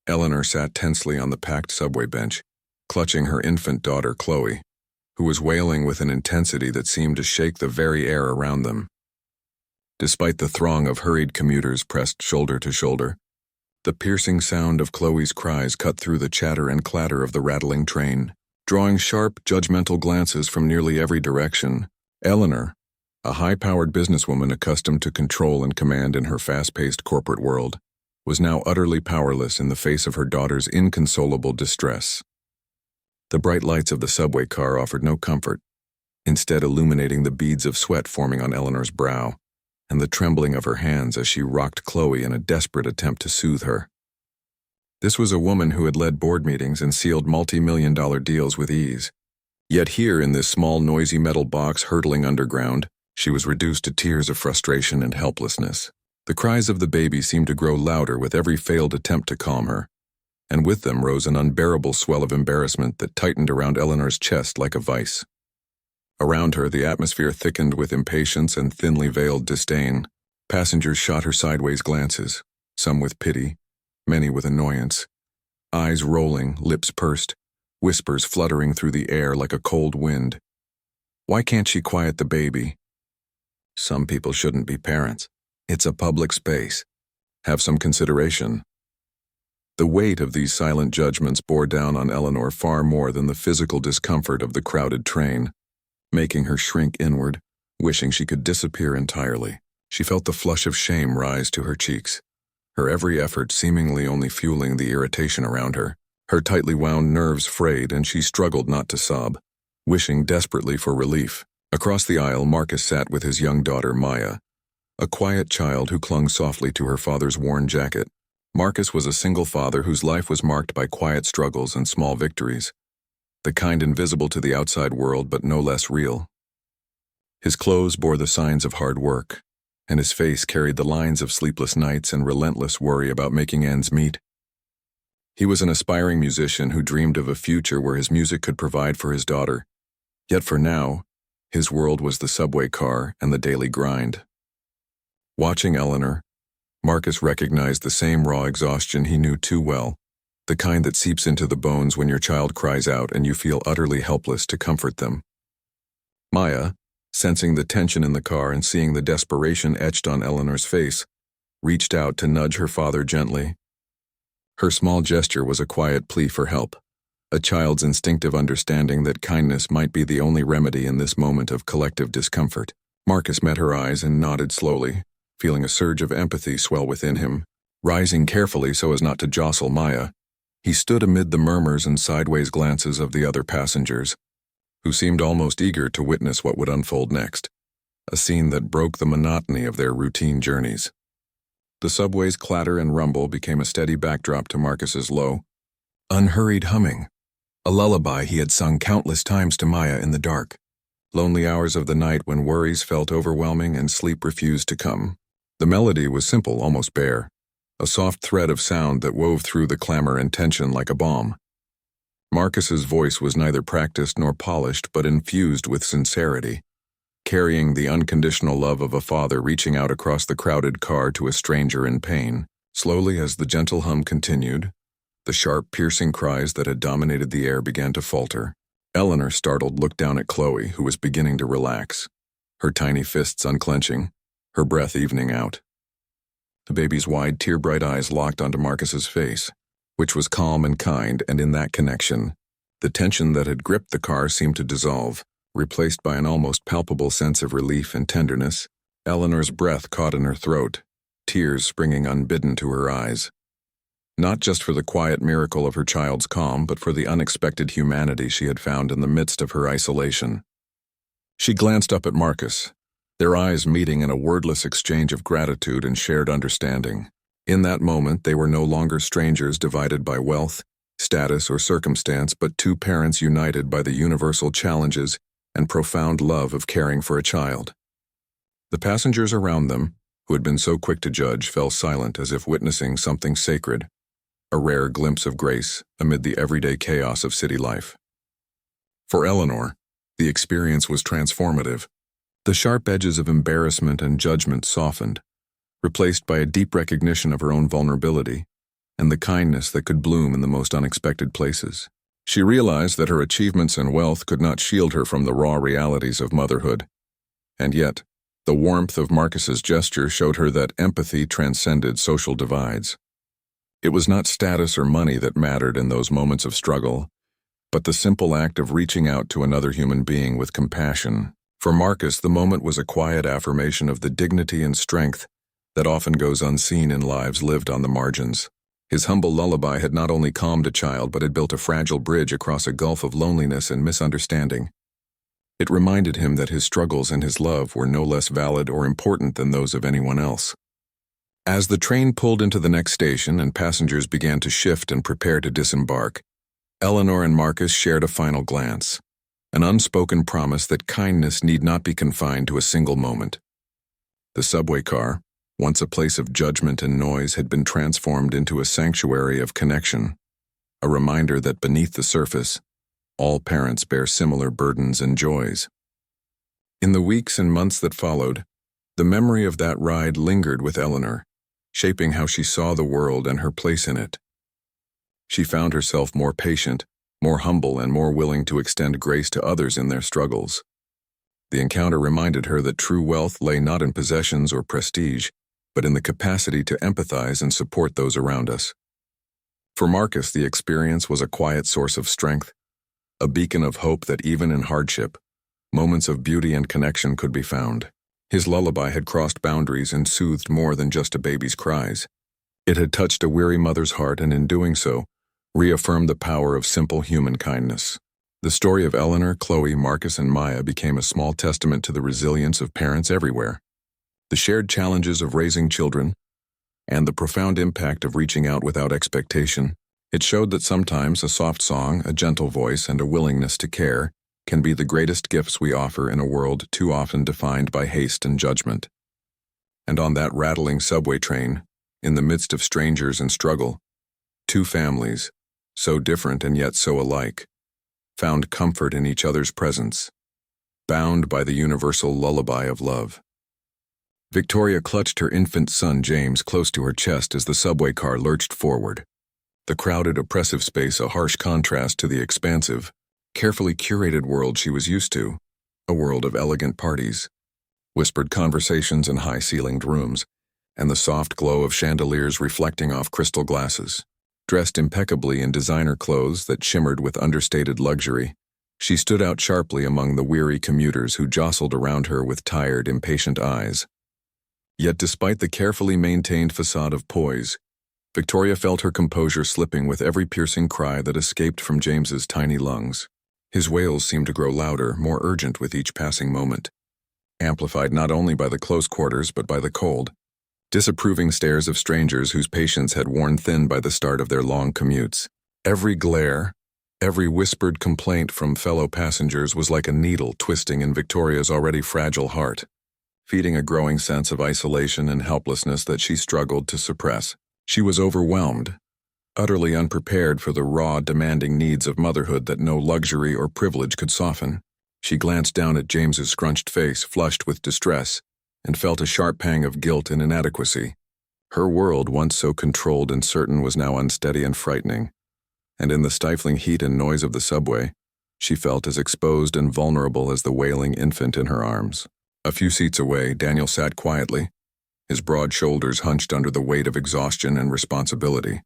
Eleanor sat tensely on the packed subway bench, clutching her infant daughter Chloe, who was wailing with an intensity that seemed to shake the very air around them. Despite the throng of hurried commuters pressed shoulder to shoulder, the piercing sound of Chloe's cries cut through the chatter and clatter of the rattling train. Drawing sharp, judgmental glances from nearly every direction, Eleanor, a high-powered businesswoman accustomed to control and command in her fast-paced corporate world, was now utterly powerless in the face of her daughter's inconsolable distress. The bright lights of the subway car offered no comfort, instead illuminating the beads of sweat forming on Eleanor's brow and the trembling of her hands as she rocked Chloe in a desperate attempt to soothe her. This was a woman who had led board meetings and sealed multi-million-dollar deals with ease. Yet here in this small, noisy metal box hurtling underground, she was reduced to tears of frustration and helplessness. The cries of the baby seemed to grow louder with every failed attempt to calm her, and with them rose an unbearable swell of embarrassment that tightened around Eleanor's chest like a vice. Around her, the atmosphere thickened with impatience and thinly veiled disdain. Passengers shot her sideways glances, some with pity, many with annoyance, eyes rolling, lips pursed, whispers fluttering through the air like a cold wind. Why can't she quiet the baby? Some people shouldn't be parents. It's a public space. Have some consideration. The weight of these silent judgments bore down on Eleanor far more than the physical discomfort of the crowded train, making her shrink inward, wishing she could disappear entirely. She felt the flush of shame rise to her cheeks, her every effort seemingly only fueling the irritation around her. Her tightly wound nerves frayed, and she struggled not to sob, wishing desperately for relief. Across the aisle, Marcus sat with his young daughter, Maya, a quiet child who clung softly to her father's worn jacket. Marcus was a single father whose life was marked by quiet struggles and small victories, the kind invisible to the outside world but no less real. His clothes bore the signs of hard work, and his face carried the lines of sleepless nights and relentless worry about making ends meet. He was an aspiring musician who dreamed of a future where his music could provide for his daughter. Yet for now, his world was the subway car and the daily grind. Watching Eleanor, Marcus recognized the same raw exhaustion he knew too well, the kind that seeps into the bones when your child cries out and you feel utterly helpless to comfort them. Maya, sensing the tension in the car and seeing the desperation etched on Eleanor's face, reached out to nudge her father gently. Her small gesture was a quiet plea for help, a child's instinctive understanding that kindness might be the only remedy in this moment of collective discomfort. Marcus met her eyes and nodded slowly, feeling a surge of empathy swell within him. Rising carefully so as not to jostle Maya, he stood amid the murmurs and sideways glances of the other passengers, who seemed almost eager to witness what would unfold next, a scene that broke the monotony of their routine journeys. The subway's clatter and rumble became a steady backdrop to Marcus's low, unhurried humming, a lullaby he had sung countless times to Maya in the dark, lonely hours of the night when worries felt overwhelming and sleep refused to come. The melody was simple, almost bare, a soft thread of sound that wove through the clamor and tension like a balm. Marcus's voice was neither practiced nor polished but infused with sincerity, carrying the unconditional love of a father reaching out across the crowded car to a stranger in pain. Slowly, as the gentle hum continued, the sharp, piercing cries that had dominated the air began to falter. Eleanor, startled, looked down at Chloe, who was beginning to relax, her tiny fists unclenching, her breath evening out. The baby's wide, tear-bright eyes locked onto Marcus's face, which was calm and kind, and in that connection, the tension that had gripped the car seemed to dissolve, replaced by an almost palpable sense of relief and tenderness. Eleanor's breath caught in her throat, tears springing unbidden to her eyes. Not just for the quiet miracle of her child's calm, but for the unexpected humanity she had found in the midst of her isolation. She glanced up at Marcus, their eyes meeting in a wordless exchange of gratitude and shared understanding. In that moment, they were no longer strangers divided by wealth, status, or circumstance, but two parents united by the universal challenges and profound love of caring for a child. The passengers around them, who had been so quick to judge, fell silent as if witnessing something sacred, a rare glimpse of grace amid the everyday chaos of city life. For Eleanor, the experience was transformative. The sharp edges of embarrassment and judgment softened, replaced by a deep recognition of her own vulnerability, and the kindness that could bloom in the most unexpected places. She realized that her achievements and wealth could not shield her from the raw realities of motherhood. And yet, the warmth of Marcus's gesture showed her that empathy transcended social divides. It was not status or money that mattered in those moments of struggle, but the simple act of reaching out to another human being with compassion. For Marcus, the moment was a quiet affirmation of the dignity and strength that often goes unseen in lives lived on the margins. His humble lullaby had not only calmed a child, but had built a fragile bridge across a gulf of loneliness and misunderstanding. It reminded him that his struggles and his love were no less valid or important than those of anyone else. As the train pulled into the next station and passengers began to shift and prepare to disembark, Eleanor and Marcus shared a final glance, an unspoken promise that kindness need not be confined to a single moment. The subway car, once a place of judgment and noise, had been transformed into a sanctuary of connection, a reminder that beneath the surface, all parents bear similar burdens and joys. In the weeks and months that followed, the memory of that ride lingered with Eleanor, shaping how she saw the world and her place in it. She found herself more patient, more humble, and more willing to extend grace to others in their struggles. The encounter reminded her that true wealth lay not in possessions or prestige, but in the capacity to empathize and support those around us. For Marcus, the experience was a quiet source of strength, a beacon of hope that even in hardship, moments of beauty and connection could be found. His lullaby had crossed boundaries and soothed more than just a baby's cries. It had touched a weary mother's heart, and in doing so, reaffirmed the power of simple human kindness. The story of Eleanor, Chloe, Marcus, and Maya became a small testament to the resilience of parents everywhere. The shared challenges of raising children, and the profound impact of reaching out without expectation. It showed that sometimes a soft song, a gentle voice, and a willingness to care can be the greatest gifts we offer in a world too often defined by haste and judgment. And on that rattling subway train, in the midst of strangers and struggle, two families, so different and yet so alike, found comfort in each other's presence, bound by the universal lullaby of love. Victoria clutched her infant son James close to her chest as the subway car lurched forward. The crowded, oppressive space a harsh contrast to the expansive, carefully curated world she was used to, a world of elegant parties, whispered conversations in high-ceilinged rooms, and the soft glow of chandeliers reflecting off crystal glasses. Dressed impeccably in designer clothes that shimmered with understated luxury, she stood out sharply among the weary commuters who jostled around her with tired, impatient eyes. Yet despite the carefully maintained facade of poise, Victoria felt her composure slipping with every piercing cry that escaped from James's tiny lungs. His wails seemed to grow louder, more urgent with each passing moment, amplified not only by the close quarters but by the cold, disapproving stares of strangers whose patience had worn thin by the start of their long commutes. Every glare, every whispered complaint from fellow passengers was like a needle twisting in Victoria's already fragile heart, feeding a growing sense of isolation and helplessness that she struggled to suppress. She was overwhelmed, utterly unprepared for the raw, demanding needs of motherhood that no luxury or privilege could soften. She glanced down at James's scrunched face, flushed with distress, and felt a sharp pang of guilt and inadequacy. Her world, once so controlled and certain, was now unsteady and frightening, and in the stifling heat and noise of the subway, she felt as exposed and vulnerable as the wailing infant in her arms. A few seats away, Daniel sat quietly, his broad shoulders hunched under the weight of exhaustion and responsibility.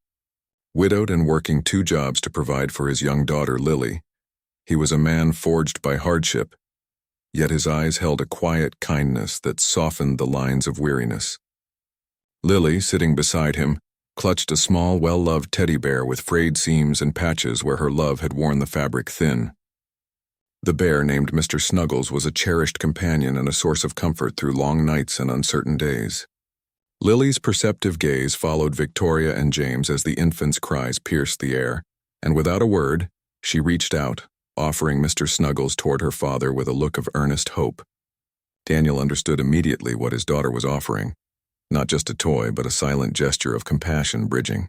Widowed and working 2 jobs to provide for his young daughter, Lily, he was a man forged by hardship, yet his eyes held a quiet kindness that softened the lines of weariness. Lily, sitting beside him, clutched a small, well-loved teddy bear with frayed seams and patches where her love had worn the fabric thin. The bear, named Mr. Snuggles, was a cherished companion and a source of comfort through long nights and uncertain days. Lily's perceptive gaze followed Victoria and James as the infant's cries pierced the air, and without a word, she reached out, offering Mr. Snuggles toward her father with a look of earnest hope. Daniel understood immediately what his daughter was offering, not just a toy, but a silent gesture of compassion bridging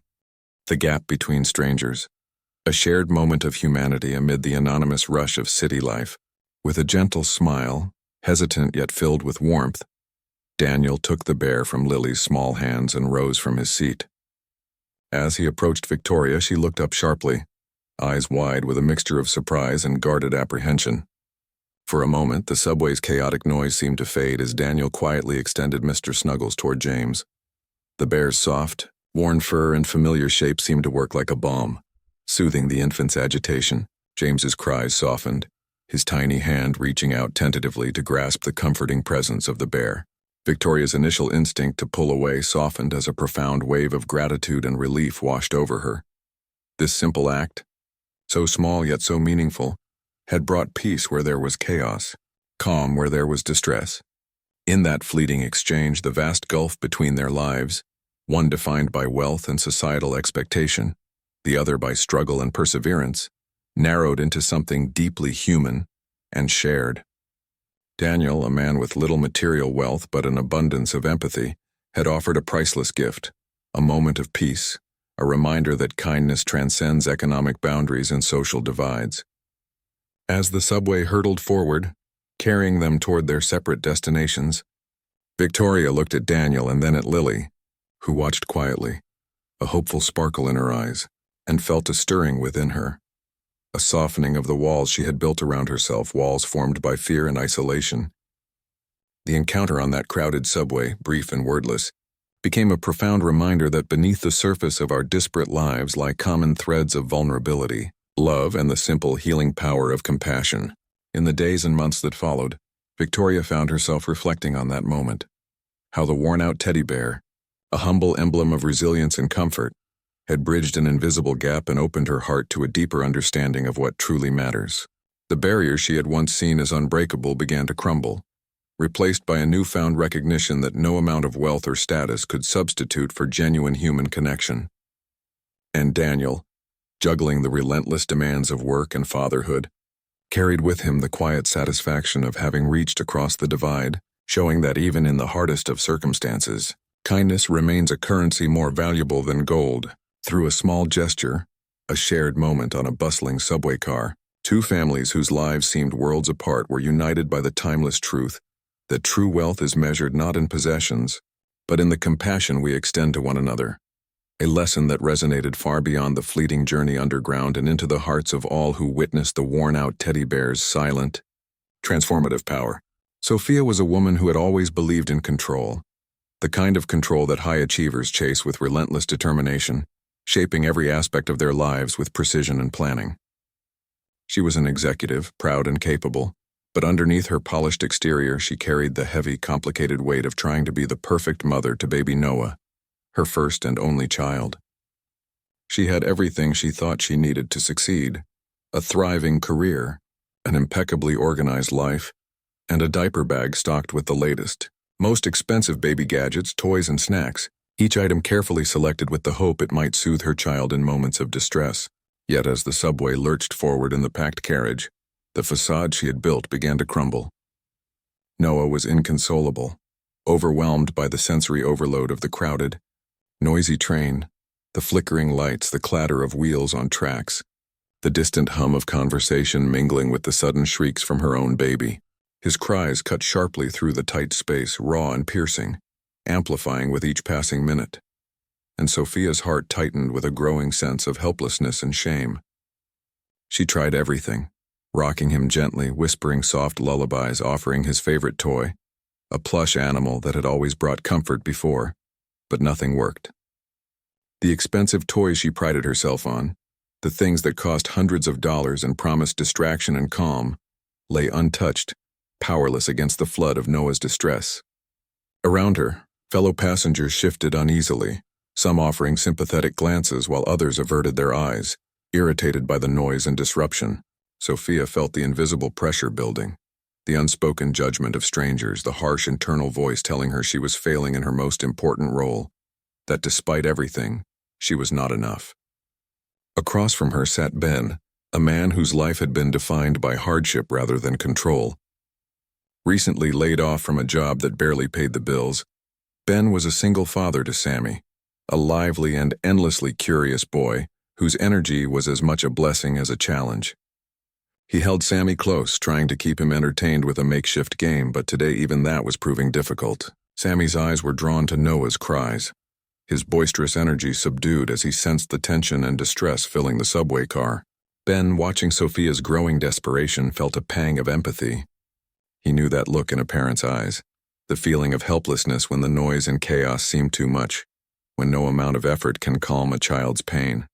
the gap between strangers, a shared moment of humanity amid the anonymous rush of city life. With a gentle smile, hesitant yet filled with warmth, Daniel took the bear from Lily's small hands and rose from his seat. As he approached Victoria, she looked up sharply, eyes wide with a mixture of surprise and guarded apprehension. For a moment, the subway's chaotic noise seemed to fade as Daniel quietly extended Mr. Snuggles toward James. The bear's soft, worn fur and familiar shape seemed to work like a balm, soothing the infant's agitation. James's cries softened, his tiny hand reaching out tentatively to grasp the comforting presence of the bear. Victoria's initial instinct to pull away softened as a profound wave of gratitude and relief washed over her. This simple act, so small yet so meaningful, had brought peace where there was chaos, calm where there was distress. In that fleeting exchange, the vast gulf between their lives, one defined by wealth and societal expectation, the other by struggle and perseverance, narrowed into something deeply human and shared. Daniel, a man with little material wealth but an abundance of empathy, had offered a priceless gift, a moment of peace, a reminder that kindness transcends economic boundaries and social divides. As the subway hurtled forward, carrying them toward their separate destinations, Victoria looked at Daniel and then at Lily, who watched quietly, a hopeful sparkle in her eyes, and felt a stirring within her. A softening of the walls she had built around herself, walls formed by fear and isolation. The encounter on that crowded subway, brief and wordless, became a profound reminder that beneath the surface of our disparate lives lie common threads of vulnerability, love, and the simple healing power of compassion. In the days and months that followed, Victoria found herself reflecting on that moment. How the worn-out teddy bear, a humble emblem of resilience and comfort, had bridged an invisible gap and opened her heart to a deeper understanding of what truly matters. The barriers she had once seen as unbreakable began to crumble, replaced by a newfound recognition that no amount of wealth or status could substitute for genuine human connection. And Daniel, juggling the relentless demands of work and fatherhood, carried with him the quiet satisfaction of having reached across the divide, showing that even in the hardest of circumstances, kindness remains a currency more valuable than gold. Through a small gesture, a shared moment on a bustling subway car, two families whose lives seemed worlds apart were united by the timeless truth that true wealth is measured not in possessions, but in the compassion we extend to one another. A lesson that resonated far beyond the fleeting journey underground and into the hearts of all who witnessed the worn-out teddy bear's silent, transformative power. Sophia was a woman who had always believed in control, the kind of control that high achievers chase with relentless determination, shaping every aspect of their lives with precision and planning. She was an executive, proud and capable, but underneath her polished exterior she carried the heavy, complicated weight of trying to be the perfect mother to baby Noah, her first and only child. She had everything she thought she needed to succeed: a thriving career, an impeccably organized life, and a diaper bag stocked with the latest, most expensive baby gadgets, toys, and snacks, each item carefully selected with the hope it might soothe her child in moments of distress. Yet as the subway lurched forward in the packed carriage, the facade she had built began to crumble. Noah was inconsolable, overwhelmed by the sensory overload of the crowded, noisy train, the flickering lights, the clatter of wheels on tracks, the distant hum of conversation mingling with the sudden shrieks from her own baby. His cries cut sharply through the tight space, raw and piercing, amplifying with each passing minute. And Sophia's heart tightened with a growing sense of helplessness and shame. She tried everything, rocking him gently, whispering soft lullabies, offering his favorite toy, a plush animal that had always brought comfort before, but nothing worked. The expensive toys she prided herself on, the things that cost hundreds of dollars and promised distraction and calm, lay untouched, powerless against the flood of Noah's distress. Around her, fellow passengers shifted uneasily, some offering sympathetic glances while others averted their eyes, irritated by the noise and disruption. Sophia felt the invisible pressure building, the unspoken judgment of strangers, the harsh internal voice telling her she was failing in her most important role, that despite everything, she was not enough. Across from her sat Ben, a man whose life had been defined by hardship rather than control. Recently laid off from a job that barely paid the bills, Ben was a single father to Sammy, a lively and endlessly curious boy whose energy was as much a blessing as a challenge. He held Sammy close, trying to keep him entertained with a makeshift game, but today even that was proving difficult. Sammy's eyes were drawn to Noah's cries, his boisterous energy subdued as he sensed the tension and distress filling the subway car. Ben, watching Sophia's growing desperation, felt a pang of empathy. He knew that look in a parent's eyes, the feeling of helplessness when the noise and chaos seem too much, when no amount of effort can calm a child's pain.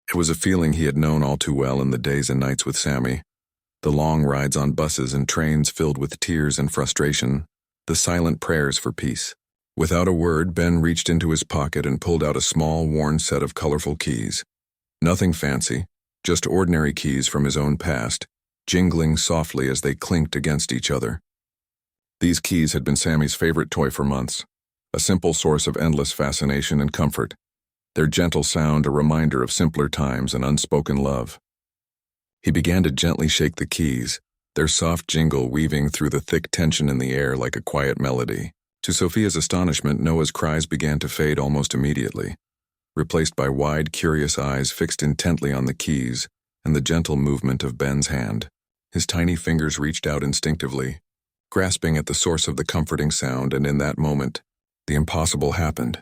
It was a feeling he had known all too well in the days and nights with Sammy, the long rides on buses and trains filled with tears and frustration, the silent prayers for peace. Without a word, Ben reached into his pocket and pulled out a small, worn set of colorful keys. Nothing fancy, just ordinary keys from his own past, jingling softly as they clinked against each other. These keys had been Sammy's favorite toy for months, a simple source of endless fascination and comfort, their gentle sound a reminder of simpler times and unspoken love. He began to gently shake the keys, their soft jingle weaving through the thick tension in the air like a quiet melody. To Sophia's astonishment, Noah's cries began to fade almost immediately, replaced by wide, curious eyes fixed intently on the keys and the gentle movement of Ben's hand. His tiny fingers reached out instinctively, grasping at the source of the comforting sound, and in that moment, the impossible happened.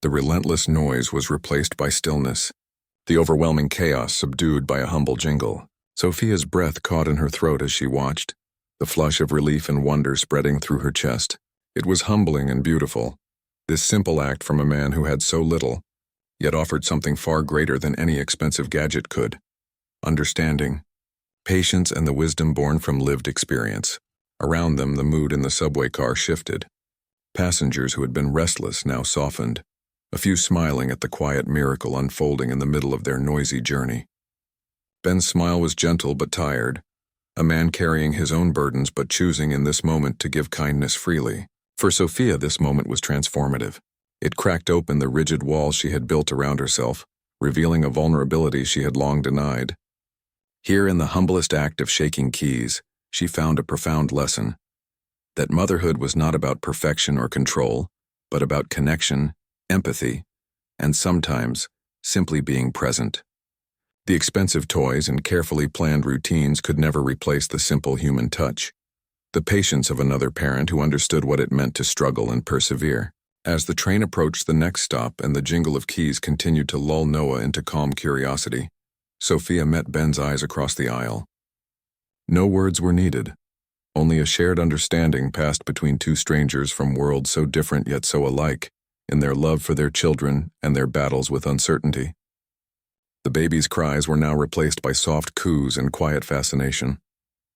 The relentless noise was replaced by stillness, the overwhelming chaos subdued by a humble jingle. Sophia's breath caught in her throat as she watched, the flush of relief and wonder spreading through her chest. It was humbling and beautiful, this simple act from a man who had so little, yet offered something far greater than any expensive gadget could: understanding, patience, and the wisdom born from lived experience. Around them, the mood in the subway car shifted. Passengers who had been restless now softened, a few smiling at the quiet miracle unfolding in the middle of their noisy journey. Ben's smile was gentle but tired, a man carrying his own burdens but choosing in this moment to give kindness freely. For Sophia, this moment was transformative. It cracked open the rigid walls she had built around herself, revealing a vulnerability she had long denied. Here, in the humblest act of shaking keys, she found a profound lesson: that motherhood was not about perfection or control, but about connection, empathy, and sometimes simply being present. The expensive toys and carefully planned routines could never replace the simple human touch, the patience of another parent who understood what it meant to struggle and persevere. As the train approached the next stop and the jingle of keys continued to lull Noah into calm curiosity, Sophia met Ben's eyes across the aisle. No words were needed. Only a shared understanding passed between two strangers from worlds so different yet so alike, in their love for their children and their battles with uncertainty. The baby's cries were now replaced by soft coos and quiet fascination.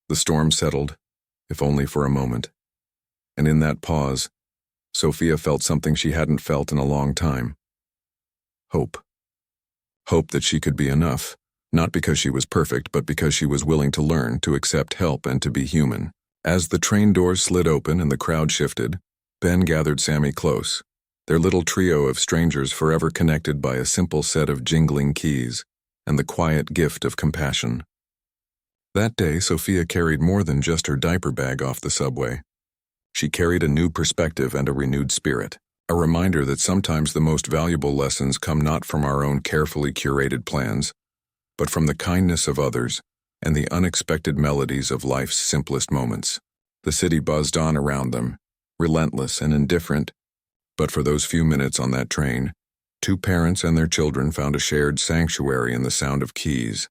The storm settled, if only for a moment. And in that pause, Sophia felt something she hadn't felt in a long time. Hope. Hope that she could be enough, not because she was perfect, but because she was willing to learn, to accept help, and to be human. As the train doors slid open and the crowd shifted, Ben gathered Sammy close, their little trio of strangers forever connected by a simple set of jingling keys and the quiet gift of compassion. That day, Sophia carried more than just her diaper bag off the subway. She carried a new perspective and a renewed spirit, a reminder that sometimes the most valuable lessons come not from our own carefully curated plans, but from the kindness of others and the unexpected melodies of life's simplest moments. The city buzzed on around them, relentless and indifferent, but for those few minutes on that train, two parents and their children found a shared sanctuary in the sound of keys,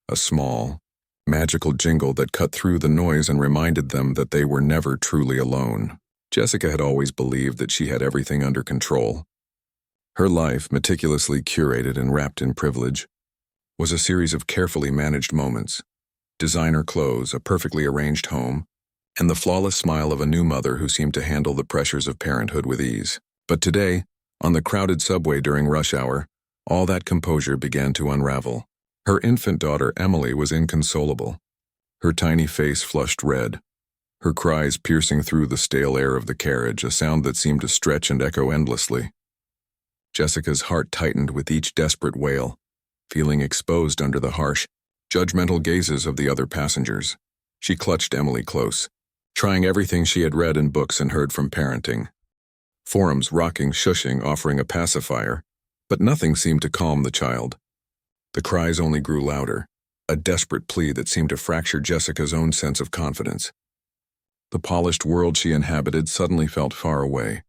a small, magical jingle that cut through the noise and reminded them that they were never truly alone. Jessica had always believed that she had everything under control. Her life, meticulously curated and wrapped in privilege, was a series of carefully managed moments: designer clothes, a perfectly arranged home, and the flawless smile of a new mother who seemed to handle the pressures of parenthood with ease. But today, on the crowded subway during rush hour, all that composure began to unravel. Her infant daughter, Emily, was inconsolable. Her tiny face flushed red, her cries piercing through the stale air of the carriage, a sound that seemed to stretch and echo endlessly. Jessica's heart tightened with each desperate wail, feeling exposed under the harsh, judgmental gazes of the other passengers. She clutched Emily close, trying everything she had read in books and heard from parenting. Forums rocking, shushing, offering a pacifier, but nothing seemed to calm the child. The cries only grew louder, a desperate plea that seemed to fracture Jessica's own sense of confidence. The polished world she inhabited suddenly felt far away,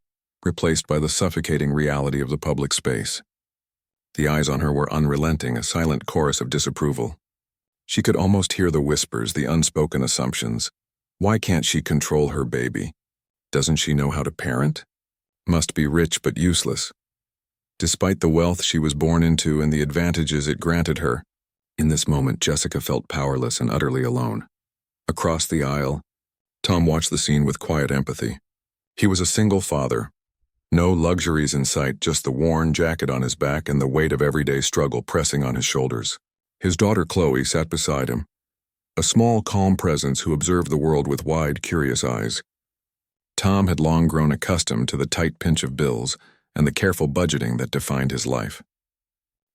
replaced by the suffocating reality of the public space. The eyes on her were unrelenting, a silent chorus of disapproval. She could almost hear the whispers, the unspoken assumptions. Why can't she control her baby? Doesn't she know how to parent? Must be rich but useless. Despite the wealth she was born into and the advantages it granted her, in this moment Jessica felt powerless and utterly alone. Across the aisle, Tom watched the scene with quiet empathy. He was a single father. No luxuries in sight, just the worn jacket on his back and the weight of everyday struggle pressing on his shoulders. His daughter Chloe sat beside him, a small, calm presence who observed the world with wide, curious eyes. Tom had long grown accustomed to the tight pinch of bills and the careful budgeting that defined his life.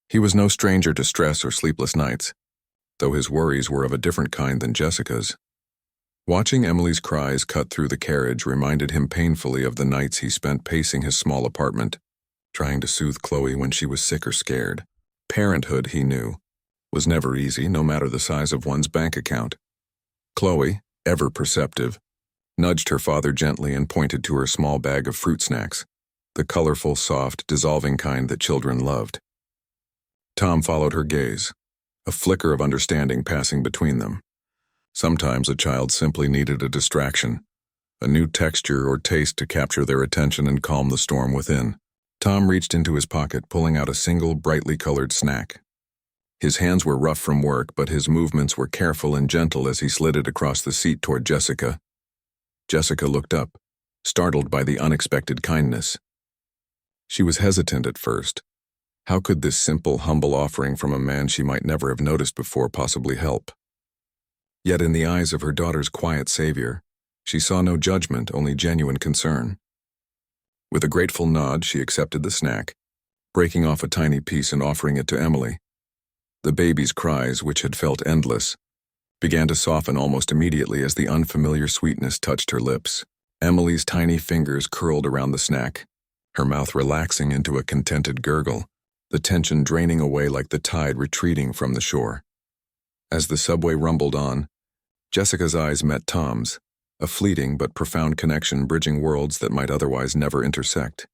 He was no stranger to stress or sleepless nights, though his worries were of a different kind than Jessica's. Watching Emily's cries cut through the carriage reminded him painfully of the nights he spent pacing his small apartment, trying to soothe Chloe when she was sick or scared. Parenthood, he knew, was never easy, no matter the size of one's bank account. Chloe, ever perceptive, nudged her father gently and pointed to her small bag of fruit snacks, the colorful, soft, dissolving kind that children loved. Tom followed her gaze, a flicker of understanding passing between them. Sometimes a child simply needed a distraction, a new texture or taste to capture their attention and calm the storm within. Tom reached into his pocket, pulling out a single brightly colored snack. His hands were rough from work, but his movements were careful and gentle as he slid it across the seat toward Jessica. Jessica looked up, startled by the unexpected kindness. She was hesitant at first. How could this simple, humble offering from a man she might never have noticed before possibly help? Yet in the eyes of her daughter's quiet savior, she saw no judgment, only genuine concern. With a grateful nod, she accepted the snack, breaking off a tiny piece and offering it to Emily. The baby's cries, which had felt endless, began to soften almost immediately as the unfamiliar sweetness touched her lips. Emily's tiny fingers curled around the snack, her mouth relaxing into a contented gurgle, the tension draining away like the tide retreating from the shore. As the subway rumbled on, Jessica's eyes met Tom's, a fleeting but profound connection bridging worlds that might otherwise never intersect.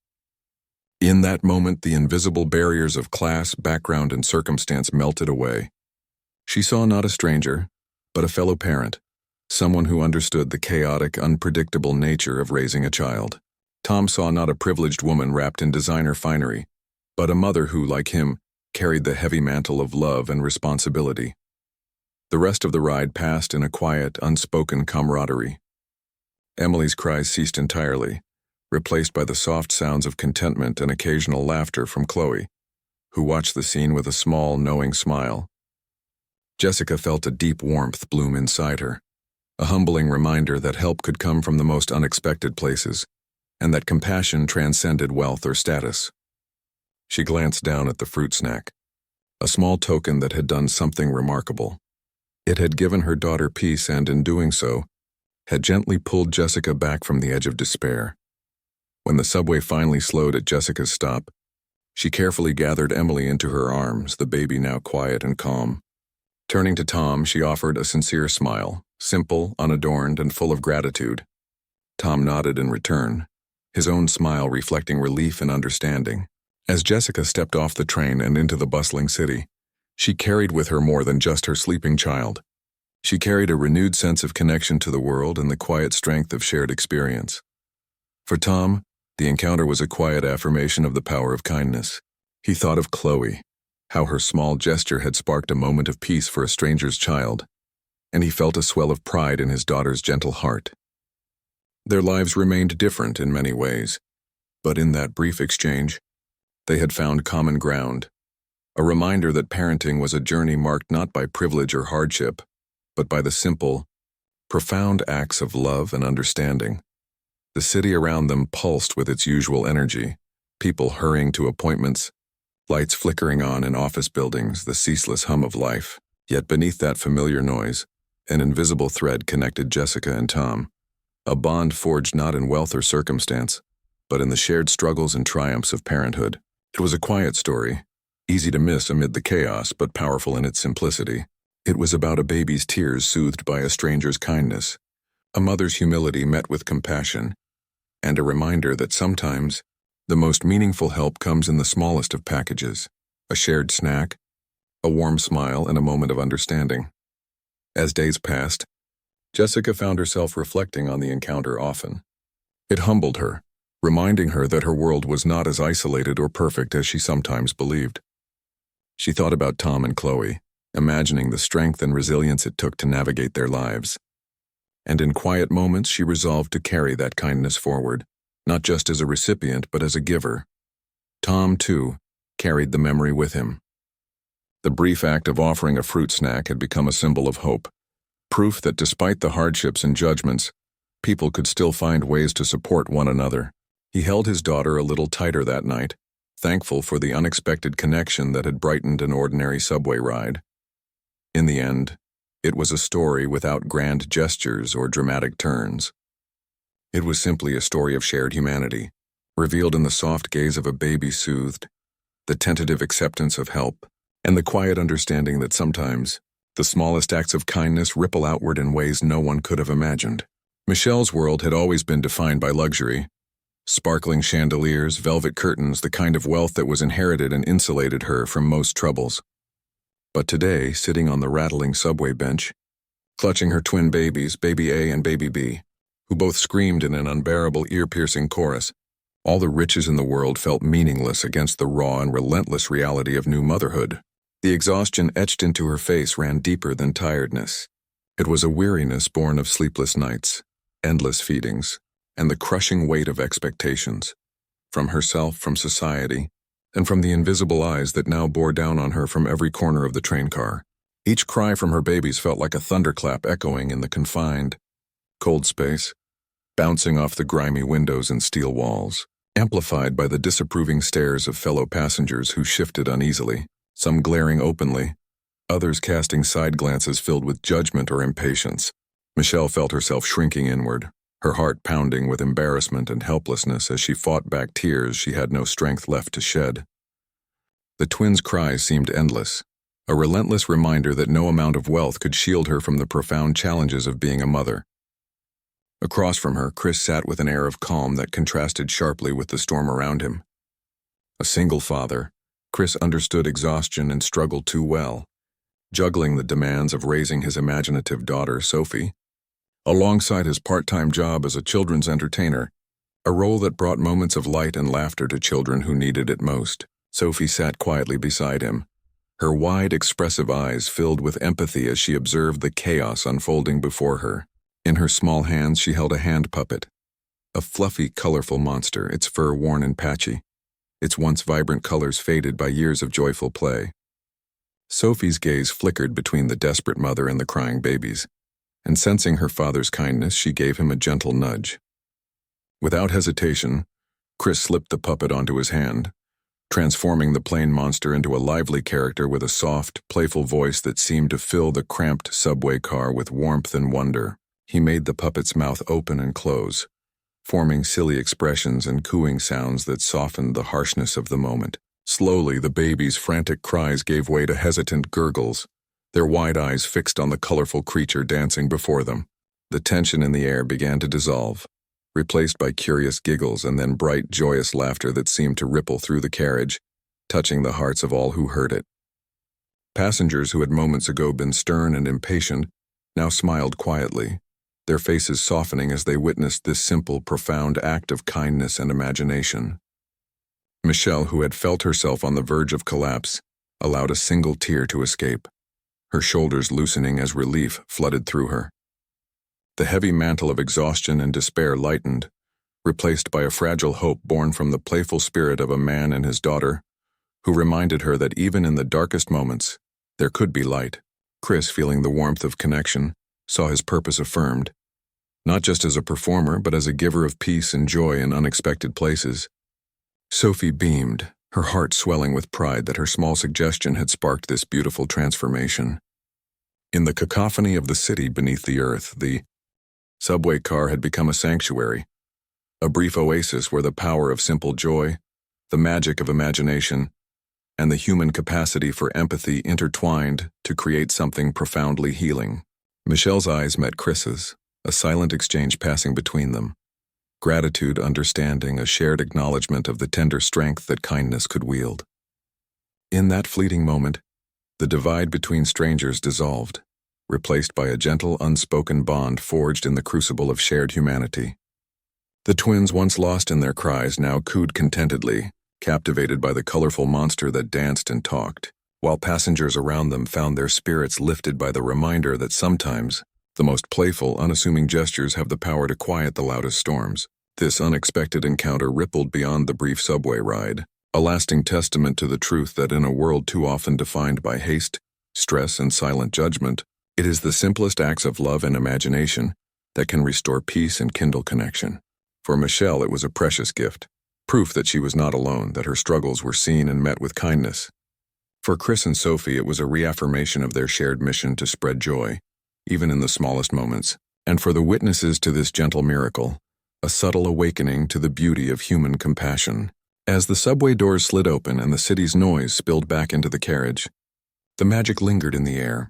In that moment, the invisible barriers of class, background, and circumstance melted away. She saw not a stranger, but a fellow parent, someone who understood the chaotic, unpredictable nature of raising a child. Tom saw not a privileged woman wrapped in designer finery, but a mother who, like him, carried the heavy mantle of love and responsibility. The rest of the ride passed in a quiet, unspoken camaraderie. Emily's cries ceased entirely, replaced by the soft sounds of contentment and occasional laughter from Chloe, who watched the scene with a small, knowing smile. Jessica felt a deep warmth bloom inside her, a humbling reminder that help could come from the most unexpected places, and that compassion transcended wealth or status. She glanced down at the fruit snack, a small token that had done something remarkable. It had given her daughter peace and, in doing so, had gently pulled Jessica back from the edge of despair. When the subway finally slowed at Jessica's stop, she carefully gathered Emily into her arms, the baby now quiet and calm. Turning to Tom, she offered a sincere smile, simple, unadorned, and full of gratitude. Tom nodded in return, his own smile reflecting relief and understanding. As Jessica stepped off the train and into the bustling city, she carried with her more than just her sleeping child. She carried a renewed sense of connection to the world and the quiet strength of shared experience. For Tom, the encounter was a quiet affirmation of the power of kindness. He thought of Chloe, how her small gesture had sparked a moment of peace for a stranger's child, and he felt a swell of pride in his daughter's gentle heart. Their lives remained different in many ways, but in that brief exchange, they had found common ground, a reminder that parenting was a journey marked not by privilege or hardship, but by the simple, profound acts of love and understanding. The city around them pulsed with its usual energy, people hurrying to appointments, lights flickering on in office buildings, the ceaseless hum of life. Yet beneath that familiar noise, an invisible thread connected Jessica and Tom, a bond forged not in wealth or circumstance, but in the shared struggles and triumphs of parenthood. It was a quiet story, easy to miss amid the chaos, but powerful in its simplicity. It was about a baby's tears soothed by a stranger's kindness, a mother's humility met with compassion, and a reminder that sometimes the most meaningful help comes in the smallest of packages: a shared snack, a warm smile, and a moment of understanding. As days passed, Jessica found herself reflecting on the encounter often. It humbled her, reminding her that her world was not as isolated or perfect as she sometimes believed. She thought about Tom and Chloe, imagining the strength and resilience it took to navigate their lives. And in quiet moments, she resolved to carry that kindness forward, not just as a recipient, but as a giver. Tom, too, carried the memory with him. The brief act of offering a fruit snack had become a symbol of hope, proof that despite the hardships and judgments, people could still find ways to support one another. He held his daughter a little tighter that night, thankful for the unexpected connection that had brightened an ordinary subway ride. In the end, it was a story without grand gestures or dramatic turns. It was simply a story of shared humanity, revealed in the soft gaze of a baby soothed, the tentative acceptance of help, and the quiet understanding that sometimes the smallest acts of kindness ripple outward in ways no one could have imagined. Michelle's world had always been defined by luxury. Sparkling chandeliers, velvet curtains, the kind of wealth that was inherited and insulated her from most troubles. But today, sitting on the rattling subway bench, clutching her twin babies, Baby A and Baby B, who both screamed in an unbearable, ear-piercing chorus, all the riches in the world felt meaningless against the raw and relentless reality of new motherhood. The exhaustion etched into her face ran deeper than tiredness. It was a weariness born of sleepless nights, endless feedings, and the crushing weight of expectations, from herself, from society, and from the invisible eyes that now bore down on her from every corner of the train car. Each cry from her babies felt like a thunderclap echoing in the confined, cold space, bouncing off the grimy windows and steel walls, amplified by the disapproving stares of fellow passengers who shifted uneasily, some glaring openly, others casting side glances filled with judgment or impatience. Michelle felt herself shrinking inward, her heart pounding with embarrassment and helplessness as she fought back tears she had no strength left to shed. The twins' cries seemed endless, a relentless reminder that no amount of wealth could shield her from the profound challenges of being a mother. Across from her, Chris sat with an air of calm that contrasted sharply with the storm around him. A single father, Chris understood exhaustion and struggled too well, juggling the demands of raising his imaginative daughter, Sophie, alongside his part-time job as a children's entertainer, a role that brought moments of light and laughter to children who needed it most. Sophie sat quietly beside him, her wide, expressive eyes filled with empathy as she observed the chaos unfolding before her. In her small hands she held a hand puppet, a fluffy, colorful monster, its fur worn and patchy, its once vibrant colors faded by years of joyful play. Sophie's gaze flickered between the desperate mother and the crying babies, and sensing her father's kindness, she gave him a gentle nudge. Without hesitation, Chris slipped the puppet onto his hand, transforming the plain monster into a lively character with a soft, playful voice that seemed to fill the cramped subway car with warmth and wonder. He made the puppet's mouth open and close, forming silly expressions and cooing sounds that softened the harshness of the moment. Slowly, the babies' frantic cries gave way to hesitant gurgles, their wide eyes fixed on the colorful creature dancing before them. The tension in the air began to dissolve, replaced by curious giggles and then bright, joyous laughter that seemed to ripple through the carriage, touching the hearts of all who heard it. Passengers who had moments ago been stern and impatient now smiled quietly, their faces softening as they witnessed this simple, profound act of kindness and imagination. Michelle, who had felt herself on the verge of collapse, allowed a single tear to escape, her shoulders loosening as relief flooded through her. The heavy mantle of exhaustion and despair lightened, replaced by a fragile hope born from the playful spirit of a man and his daughter, who reminded her that even in the darkest moments, there could be light. Chris, feeling the warmth of connection, saw his purpose affirmed, not just as a performer, but as a giver of peace and joy in unexpected places. Sophie beamed, her heart swelling with pride that her small suggestion had sparked this beautiful transformation. In the cacophony of the city beneath the earth, the subway car had become a sanctuary, a brief oasis where the power of simple joy, the magic of imagination, and the human capacity for empathy intertwined to create something profoundly healing. Michelle's eyes met Chris's, a silent exchange passing between them. Gratitude, understanding, a shared acknowledgement of the tender strength that kindness could wield. In that fleeting moment, the divide between strangers dissolved, replaced by a gentle, unspoken bond forged in the crucible of shared humanity. The twins, once lost in their cries, now cooed contentedly, captivated by the colorful monster that danced and talked, while passengers around them found their spirits lifted by the reminder that sometimes the most playful, unassuming gestures have the power to quiet the loudest storms. This unexpected encounter rippled beyond the brief subway ride, a lasting testament to the truth that in a world too often defined by haste, stress, and silent judgment, it is the simplest acts of love and imagination that can restore peace and kindle connection. For Michelle, it was a precious gift, proof that she was not alone, that her struggles were seen and met with kindness. For Chris and Sophie, it was a reaffirmation of their shared mission to spread joy, even in the smallest moments. And for the witnesses to this gentle miracle, a subtle awakening to the beauty of human compassion. As the subway doors slid open and the city's noise spilled back into the carriage, the magic lingered in the air,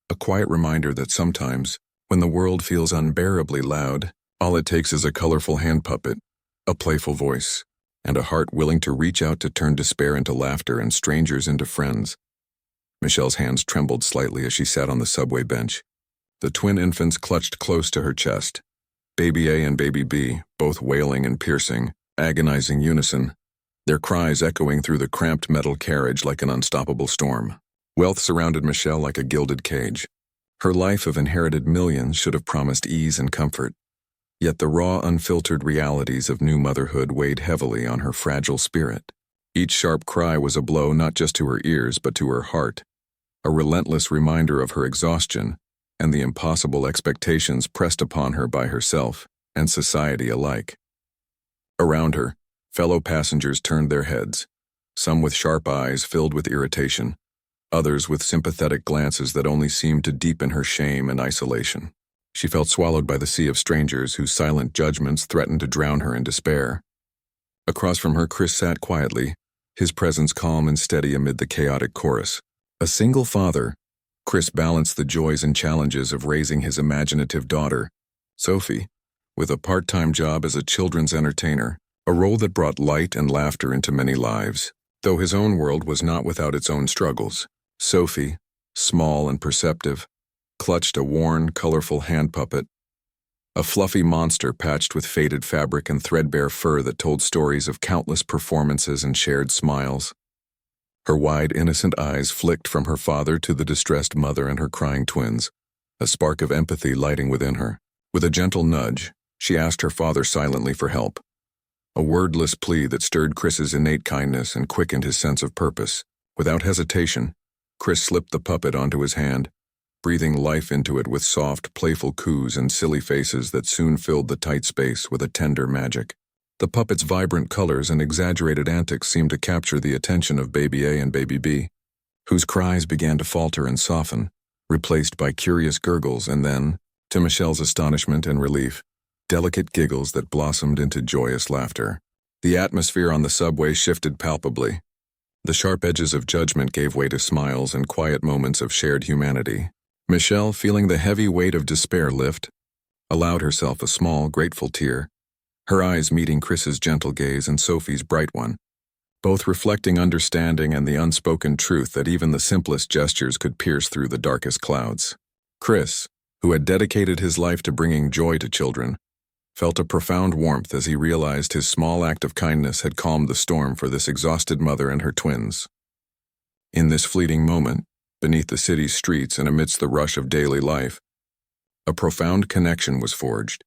a quiet reminder that sometimes, when the world feels unbearably loud, all it takes is a colorful hand puppet, a playful voice, and a heart willing to reach out to turn despair into laughter and strangers into friends. Michelle's hands trembled slightly as she sat on the subway bench. The twin infants clutched close to her chest, Baby A and Baby B, both wailing and piercing, agonizing unison, their cries echoing through the cramped metal carriage like an unstoppable storm. Wealth surrounded Michelle like a gilded cage. Her life of inherited millions should have promised ease and comfort. Yet the raw, unfiltered realities of new motherhood weighed heavily on her fragile spirit. Each sharp cry was a blow not just to her ears but to her heart, a relentless reminder of her exhaustion and the impossible expectations pressed upon her by herself and society alike. Around her, fellow passengers turned their heads, some with sharp eyes filled with irritation, others with sympathetic glances that only seemed to deepen her shame and isolation. She felt swallowed by the sea of strangers whose silent judgments threatened to drown her in despair. Across from her, Chris sat quietly, his presence calm and steady amid the chaotic chorus. A single father, Chris balanced the joys and challenges of raising his imaginative daughter, Sophie, with a part-time job as a children's entertainer, a role that brought light and laughter into many lives. Though his own world was not without its own struggles, Sophie, small and perceptive, clutched a worn, colorful hand puppet, a fluffy monster patched with faded fabric and threadbare fur that told stories of countless performances and shared smiles. Her wide, innocent eyes flicked from her father to the distressed mother and her crying twins, a spark of empathy lighting within her. With a gentle nudge, she asked her father silently for help, a wordless plea that stirred Chris's innate kindness and quickened his sense of purpose. Without hesitation, Chris slipped the puppet onto his hand, breathing life into it with soft, playful coos and silly faces that soon filled the tight space with a tender magic. The puppet's vibrant colors and exaggerated antics seemed to capture the attention of Baby A and Baby B, whose cries began to falter and soften, replaced by curious gurgles and then, to Michelle's astonishment and relief, delicate giggles that blossomed into joyous laughter. The atmosphere on the subway shifted palpably. The sharp edges of judgment gave way to smiles and quiet moments of shared humanity. Michelle, feeling the heavy weight of despair lift, allowed herself a small, grateful tear, her eyes meeting Chris's gentle gaze and Sophie's bright one, both reflecting understanding and the unspoken truth that even the simplest gestures could pierce through the darkest clouds. Chris, who had dedicated his life to bringing joy to children, felt a profound warmth as he realized his small act of kindness had calmed the storm for this exhausted mother and her twins. In this fleeting moment, beneath the city's streets and amidst the rush of daily life, a profound connection was forged,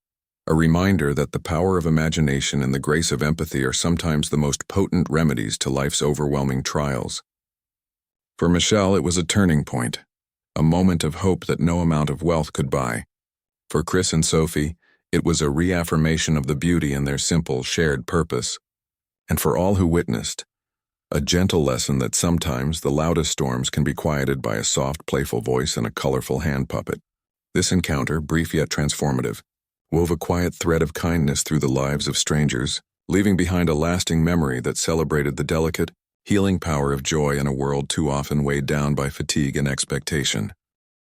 a reminder that the power of imagination and the grace of empathy are sometimes the most potent remedies to life's overwhelming trials. For Michelle, it was a turning point, a moment of hope that no amount of wealth could buy. For Chris and Sophie, it was a reaffirmation of the beauty in their simple, shared purpose. And for all who witnessed, a gentle lesson that sometimes the loudest storms can be quieted by a soft, playful voice and a colorful hand puppet. This encounter, brief yet transformative, wove a quiet thread of kindness through the lives of strangers, leaving behind a lasting memory that celebrated the delicate, healing power of joy in a world too often weighed down by fatigue and expectation.